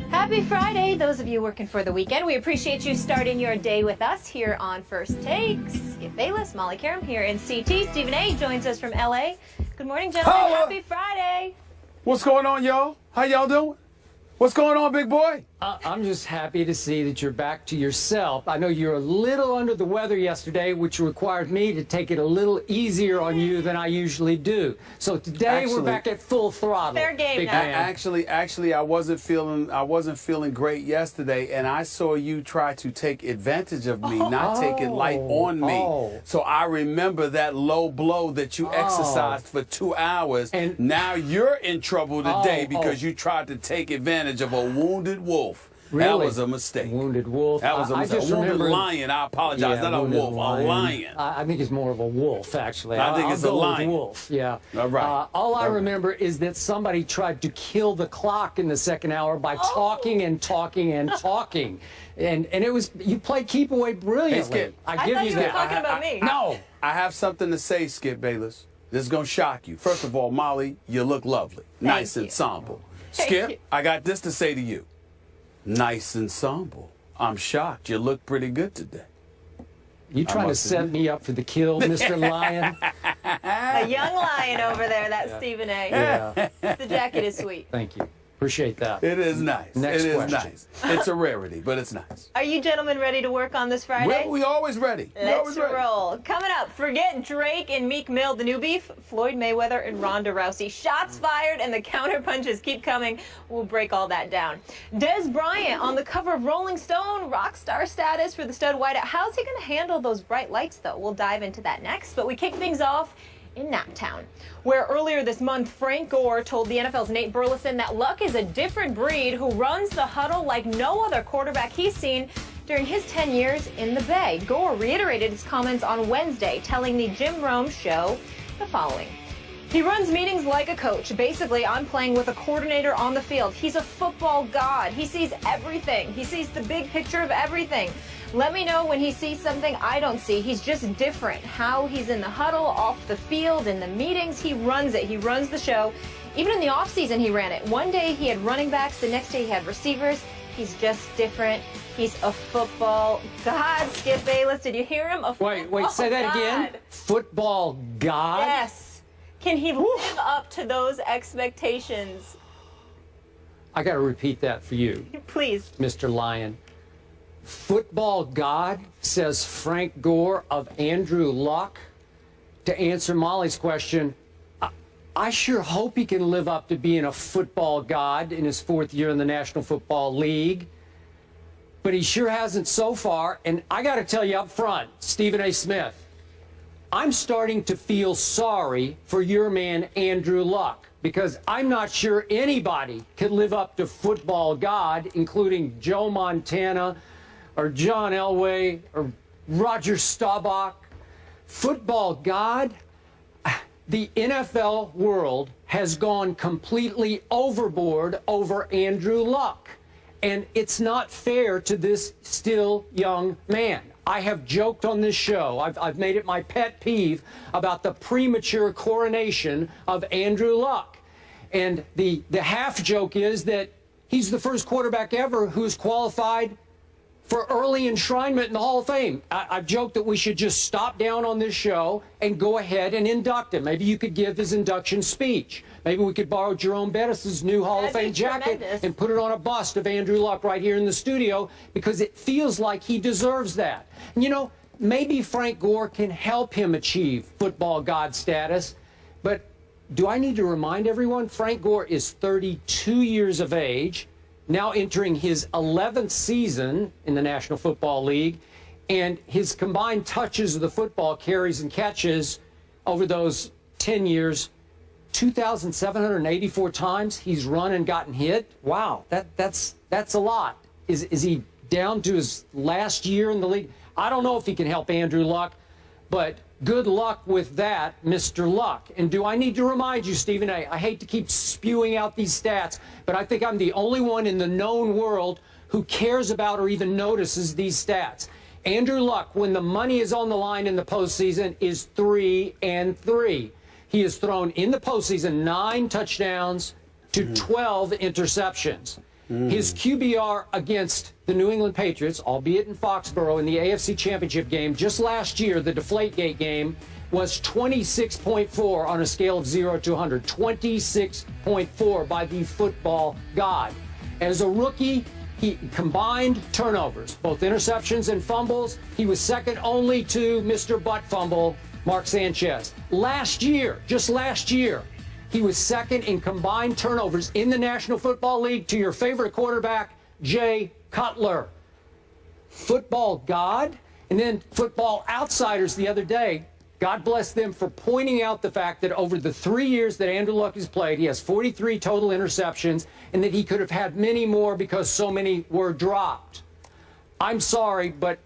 Happy Friday, those of you working for the weekend. We appreciate you starting your day with us here on First Takes. Skip Bayless, Molly Karam here in CT. Stephen A. joins us from LA. Good morning, gentlemen. Hello. Happy Friday. What's going on, y'all? How y'all doing? What's going on, big boy? I'm just happy to see that you're back to yourself. I know you're a little under the weather yesterday, which required me to take it a little easier on you than I usually do. So today we're back at full throttle. Fair game big now. man. Actually, I wasn't feeling great yesterday, and I saw you try to take advantage of me, not take it light on me. So I remember that low blow that you exercised for 2 hours, And now you're in trouble today because you tried to take advantage of a wounded wolf. Really? That was a mistake. Wounded wolf. That was a mistake. just A wounded remember, lion. I apologize. Yeah, Not a wounded wolf. A lion. I think it's more of a wolf, actually. I think I'll it's a go with lion. wolf. Yeah. All right. All I All right. remember is that somebody tried to kill the clock in the second hour by talking and talking and talking, and it was you played keep away brilliantly. Skip. I give thought you you were that. talking about me. No. I have something to say, Skip Bayless. This is going to shock you. First of all, Molly, you look lovely. Nice you. ensemble. Thank Skip, you. I got this to say to you. Nice ensemble. I'm shocked. You look pretty good today. You trying to must set admit. me up for the kill, Mr. Lion? A young lion over there, that's Stephen A. Yeah. The jacket is sweet. Thank you. Appreciate that. It is nice. Next it is question. nice. It's a rarity, but it's nice. Are you gentlemen ready to work on this Friday? We always ready. We Let's always ready. roll. Coming up, forget Drake and Meek Mill, the new beef. Floyd Mayweather and Ronda Rousey. Shots fired and the counter punches keep coming. We'll break all that down. Des Bryant on the cover of Rolling Stone, rock star status for the stud wideout. How's he going to handle those bright lights, though? We'll dive into that next. But we kick things off in Naptown, where earlier this month, Frank Gore told the NFL's Nate Burleson that Luck is a different breed who runs the huddle like no other quarterback he's seen during his 10 years in the Bay. Gore reiterated his comments on Wednesday, telling the Jim Rome show the following. He runs meetings like a coach. Basically, I'm playing with a coordinator on the field. He's a football god. He sees everything. He sees the big picture of everything. Let me know when he sees something I don't see. He's just different. How he's in the huddle, off the field, in the meetings, he runs it. He runs the show. Even in the offseason, he ran it. One day he had running backs. The next day he had receivers. He's just different. He's a football god. Skip Bayless, did you hear him? A Wait, say that again. god. Football god? Yes. Can he live up to those expectations? I got to repeat that for you, Please. Mr. Lion. Football god, says Frank Gore of Andrew Luck. To answer Molly's question, I sure hope he can live up to being a football god in his 4th year in the National Football League. But he sure hasn't so far. And I got to tell you up front, Stephen A. Smith, I'm starting to feel sorry for your man, Andrew Luck, because I'm not sure anybody could live up to football god, including Joe Montana or John Elway or Roger Staubach. Football god, the NFL world has gone completely overboard over Andrew Luck. And it's not fair to this still young man. I have joked on this show, I've made it my pet peeve about the premature coronation of Andrew Luck. And the half joke is that he's the first quarterback ever who's qualified for early enshrinement in the Hall of Fame. I've joked that we should just stop down on this show and go ahead and induct him. Maybe you could give his induction speech. Maybe we could borrow Jerome Bettis' new Hall of Fame jacket and put it on a bust of Andrew Luck right here in the studio, because it feels like he deserves that. And, you know, maybe Frank Gore can help him achieve football god status, but do I need to remind everyone, Frank Gore is 32 years of age, now entering his 11th season in the National Football League, and his combined touches of the football, carries and catches over those 10 years, 2,784 times he's run and gotten hit. Wow, that's a lot. Is he down to his last year in the league? I don't know if he can help Andrew Luck, but good luck with that, Mr. Luck. And do I need to remind you, Stephen A., I hate to keep spewing out these stats, but I think I'm the only one in the known world who cares about or even notices these stats. Andrew Luck, when the money is on the line in the postseason, is 3-3. He has thrown in the postseason 9 touchdowns to 12 interceptions. His QBR against the New England Patriots, albeit in Foxborough in the AFC Championship game, just last year, the Deflategate game, was 26.4 on a scale of 0 to 100. 26.4 by the football god. As a rookie, he combined turnovers, both interceptions and fumbles. He was second only to Mr. Butt Fumble, Mark Sanchez. Last year, just last year, he was second in combined turnovers in the National Football League to your favorite quarterback, Jay Cutler. Football god, and then Football Outsiders the other day, God bless them for pointing out the fact that over the 3 years that Andrew Luck has played, he has 43 total interceptions, and that he could have had many more because so many were dropped. I'm sorry, but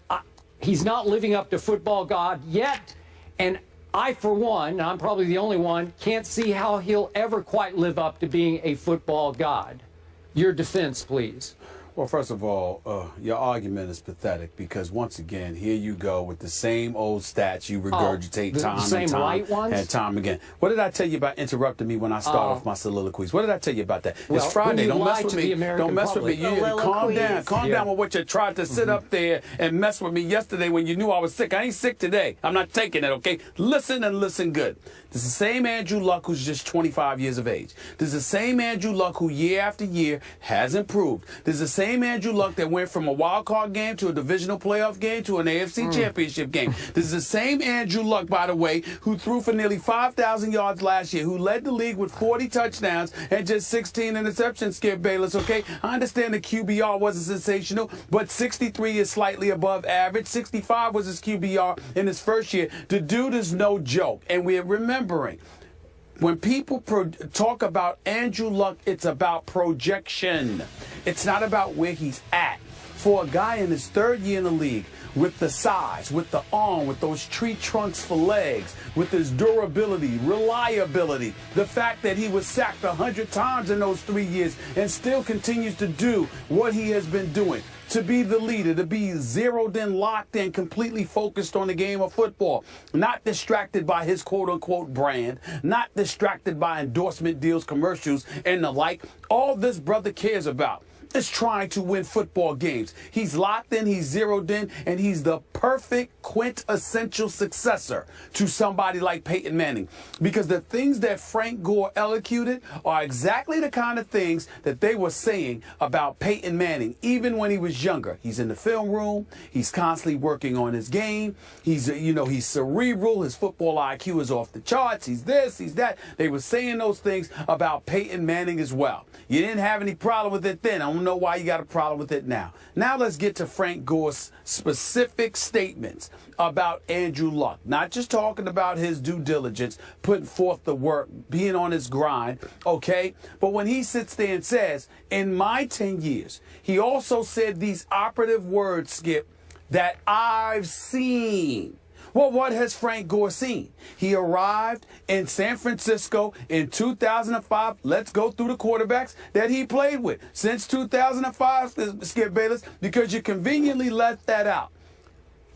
he's not living up to football god yet, and I, for one, I'm probably the only one, can't see how he'll ever quite live up to being a football god. Your defense, please. Well, first of all, your argument is pathetic because, once again, here you go with the same old stats you regurgitate time and time again. What did I tell you about interrupting me when I start off my soliloquies? What did I tell you about that? Well, it's Friday. Don't mess with me. Don't mess with me. You calm down. Calm down with what you tried to sit up there and mess with me yesterday when you knew I was sick. I ain't sick today. I'm not taking it, okay? Listen and listen good. This is the same Andrew Luck who's just 25 years of age. This is the same Andrew Luck who year after year has improved. This is the same Andrew Luck that went from a wild card game to a divisional playoff game to an AFC championship game. This is the same Andrew Luck, by the way, who threw for nearly 5,000 yards last year, who led the league with 40 touchdowns and just 16 interceptions, Skip Bayless, okay? I understand the QBR wasn't sensational, but 63 is slightly above average. 65 was his QBR in his first year. The dude is no joke, and we're remembering when people talk about Andrew Luck, it's about projection. It's not about where he's at. For a guy in his third year in the league, with the size, with the arm, with those tree trunks for legs, with his durability, reliability, the fact that he was sacked 100 times in those 3 years and still continues to do what he has been doing, to be the leader, to be zeroed in, locked in, completely focused on the game of football, not distracted by his quote-unquote brand, not distracted by endorsement deals, commercials, and the like. All this brother cares about is trying to win football games. He's locked in, he's zeroed in, and he's the perfect quintessential successor to somebody like Peyton Manning. Because the things that Frank Gore elocuted are exactly the kind of things that they were saying about Peyton Manning, even when he was younger. He's in the film room, he's constantly working on his game, he's cerebral, his football IQ is off the charts, he's this, he's that. They were saying those things about Peyton Manning as well. You didn't have any problem with it then. I don't know why you got a problem with it now. Now let's get to Frank Gore's specific statements about Andrew Luck. Not just talking about his due diligence, putting forth the work, being on his grind, okay? But when he sits there and says, in my 10 years, he also said these operative words, Skip, that I've seen. Well, what has Frank Gore seen? He arrived in San Francisco in 2005. Let's go through the quarterbacks that he played with since 2005, Skip Bayless, because you conveniently left that out.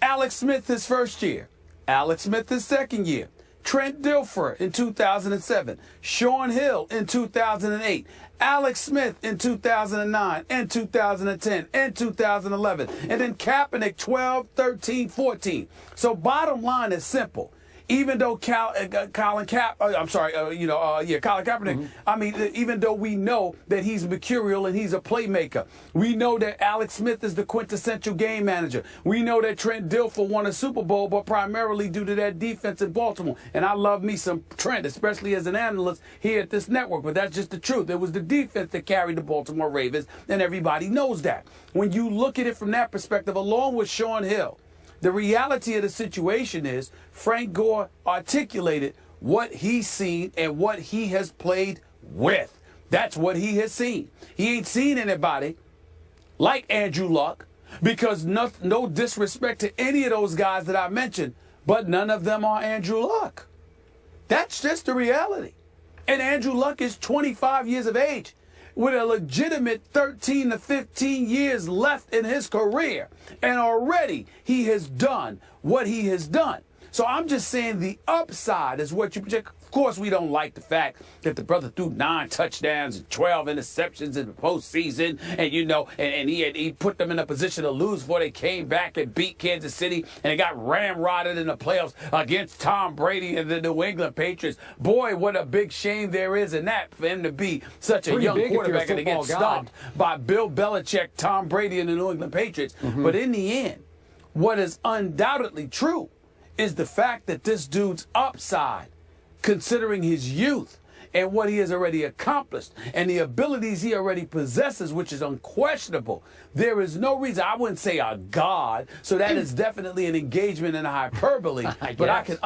Alex Smith his first year. Alex Smith his second year. Trent Dilfer in 2007. Sean Hill in 2008. Alex Smith in 2009 and 2010 and 2011. And then Kaepernick 12, 13, 14. So bottom line is simple. Even though Colin Kaepernick, I mean, even though we know that he's mercurial and he's a playmaker, we know that Alex Smith is the quintessential game manager. We know that Trent Dilfer won a Super Bowl, but primarily due to that defense in Baltimore. And I love me some Trent, especially as an analyst here at this network, but that's just the truth. It was the defense that carried the Baltimore Ravens, and everybody knows that. When you look at it from that perspective, along with Sean Hill, the reality of the situation is Frank Gore articulated what he's seen and what he has played with. That's what he has seen. He ain't seen anybody like Andrew Luck, because no disrespect to any of those guys that I mentioned, but none of them are Andrew Luck. That's just the reality. And Andrew Luck is 25 years of age, with a legitimate 13 to 15 years left in his career. And already he has done what he has done. So I'm just saying the upside is what you project. Of course, we don't like the fact that the brother threw 9 touchdowns and 12 interceptions in the postseason, and he put them in a position to lose before they came back and beat Kansas City, and they got ramrodded in the playoffs against Tom Brady and the New England Patriots. Boy, what a big shame there is in that for him to be such a young quarterback and to get stopped by Bill Belichick, Tom Brady, and the New England Patriots. But in the end, what is undoubtedly true is the fact that this dude's upside, considering his youth and what he has already accomplished and the abilities he already possesses, which is unquestionable. There is no reason, I wouldn't say a god, so that is definitely an engagement in a hyperbole, but I can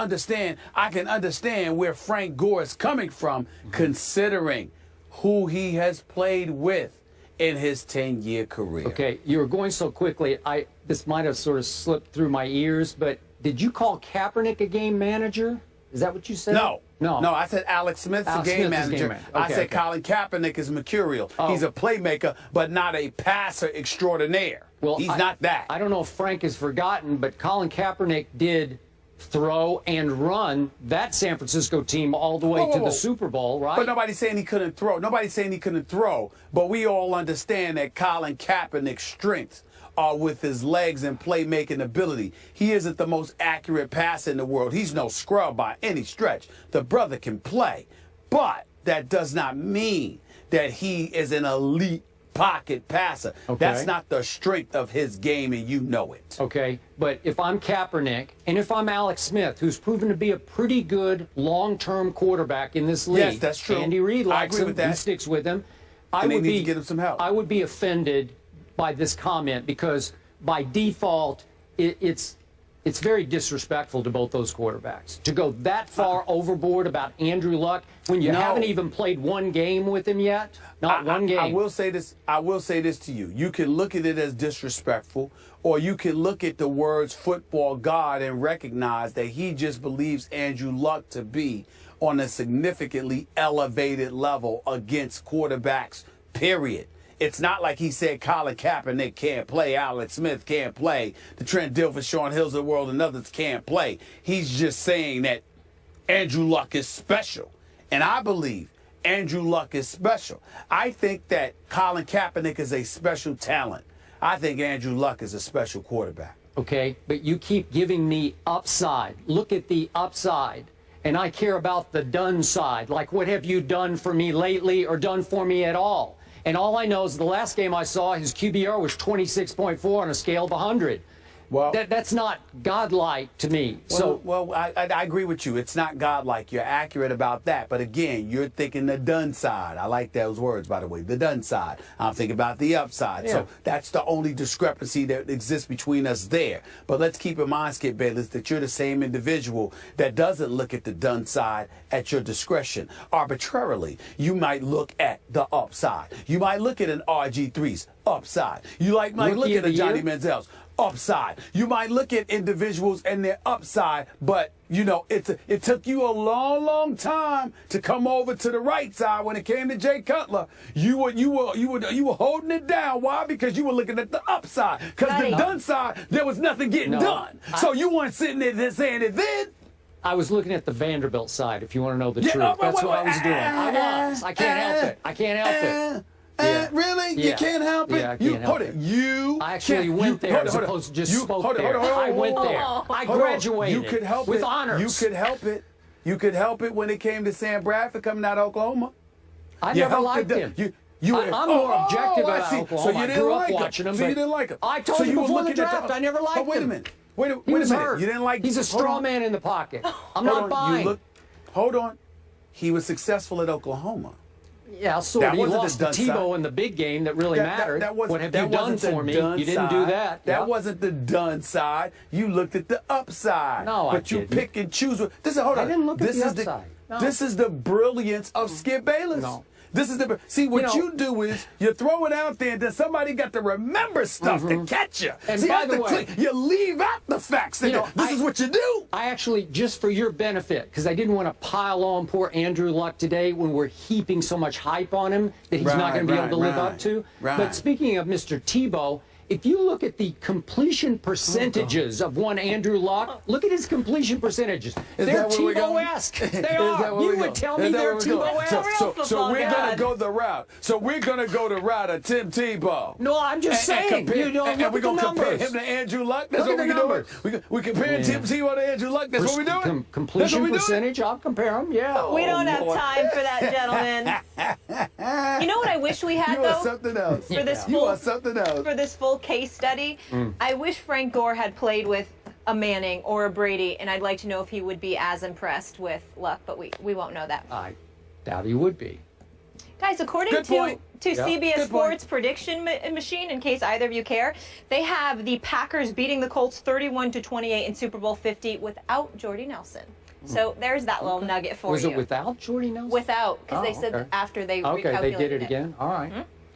understand where Frank Gore is coming from, considering who he has played with in his 10-year career. Okay, you were going so quickly, this might have sort of slipped through my ears, but did you call Kaepernick a game manager? Is that what you said? No, I said Alex Smith's a game manager. Okay, I said Colin Kaepernick is mercurial. He's a playmaker, but not a passer extraordinaire. Well, he's not that. I don't know if Frank has forgotten, but Colin Kaepernick did throw and run that San Francisco team all the way to the Super Bowl, right? But nobody's saying he couldn't throw. Nobody's saying he couldn't throw. But we all understand that Colin Kaepernick's strengths are with his legs and playmaking ability. He isn't the most accurate passer in the world. He's no scrub by any stretch. The brother can play. But that does not mean that he is an elite pocket passer. Okay. That's not the strength of his game, and you know it. Okay, but if I'm Kaepernick and if I'm Alex Smith, who's proven to be a pretty good long-term quarterback in this league. Yes, that's true. Andy Reid likes him. With that. He sticks with him. I would need to get him some help. I would be offended by this comment because by default, it's very disrespectful to both those quarterbacks to go that far overboard about Andrew Luck when you haven't even played one game with him yet. Not one game. I will say this to you. You can look at it as disrespectful, or you can look at the words football god and recognize that he just believes Andrew Luck to be on a significantly elevated level against quarterbacks, period. It's not like he said Colin Kaepernick can't play, Alex Smith can't play, the Trent Dilfer, Sean Hills of the world, and others can't play. He's just saying that Andrew Luck is special. And I believe Andrew Luck is special. I think that Colin Kaepernick is a special talent. I think Andrew Luck is a special quarterback. Okay, but you keep giving me upside. Look at the upside. And I care about the done side. Like, what have you done for me lately or done for me at all? And all I know is the last game I saw, his QBR was 26.4 on a scale of 100. Well, that's not godlike to me. I agree with you. It's not godlike. You're accurate about that. But again, you're thinking the done side. I like those words, by the way. The done side. I'm thinking about the upside. Yeah. So that's the only discrepancy that exists between us there. But let's keep in mind, Skip Bayless, that you're the same individual that doesn't look at the done side at your discretion. Arbitrarily, you might look at the upside. You might look at an RG3's upside. You might look at a Johnny Manziel's upside. You might look at individuals and their upside, but you know it took you a long time to come over to the right side when it came to Jay Cutler. You were holding it down. Why? Because you were looking at the upside. Because the done side, there was nothing getting done. So you weren't sitting there saying it then. I was looking at the Vanderbilt side, if you want to know the truth. That's what I was doing. I can't help it. I can't help it. Really? Yeah. You can't help it? Yeah, I can't help it. I actually went there as opposed to just spoke there. I went there. I graduated with honors. You could help it. You could help it when it came to Sam Bradford coming out of Oklahoma. I never liked him. I'm more objective about Oklahoma. So you didn't like him. So you didn't like him. I told you before the draft, I never liked him. Wait a minute. Wait a minute. You didn't like him. He's a straw man in the pocket. I'm not buying. Hold on. He was successful at Oklahoma. Yeah, sort of. He lost to Tebow in the big game that really mattered. What have you done for me? You didn't do that. That wasn't the done side. You looked at the upside. No, but you pick and choose. Hold on. I didn't look at the upside. This is the brilliance of Skip Bayless. No. This is see what you do is you throw it out there, and then somebody got to remember stuff to catch you. And see, by the way, you leave out the facts. This is what you do. I actually, just for your benefit, because I didn't want to pile on poor Andrew Luck today when we're heaping so much hype on him that he's not going to be able to live up to. But speaking of Mr. Tebow, if you look at the completion percentages of one Andrew Luck, look at his completion percentages. They're Tebow-esque. They are. You would tell me they're Tebow-esque. So we're going to go the route. So we're going to go the route of Tim Tebow. No, I'm just saying. Compare, you know, and we're going to compare him to Andrew Luck. That's what we're doing. We're comparing Tim Tebow to Andrew Luck. That's what we're doing. Completion percentage, I'll compare them, yeah. We don't have time for that, gentlemen. You know what I wish we had, though? You are something else. For this full case study, I wish Frank Gore had played with a Manning or a Brady, and I'd like to know if he would be as impressed with Luck, but we won't know that. I doubt he would be. Guys, according to CBS Sports Prediction Machine, in case either of you care, they have the Packers beating the Colts 31-28 in Super Bowl 50 without Jordy Nelson. So there's that little nugget for you. Was it without Jordy Nelson? Without, because they said after they recalculated they did it again. All right.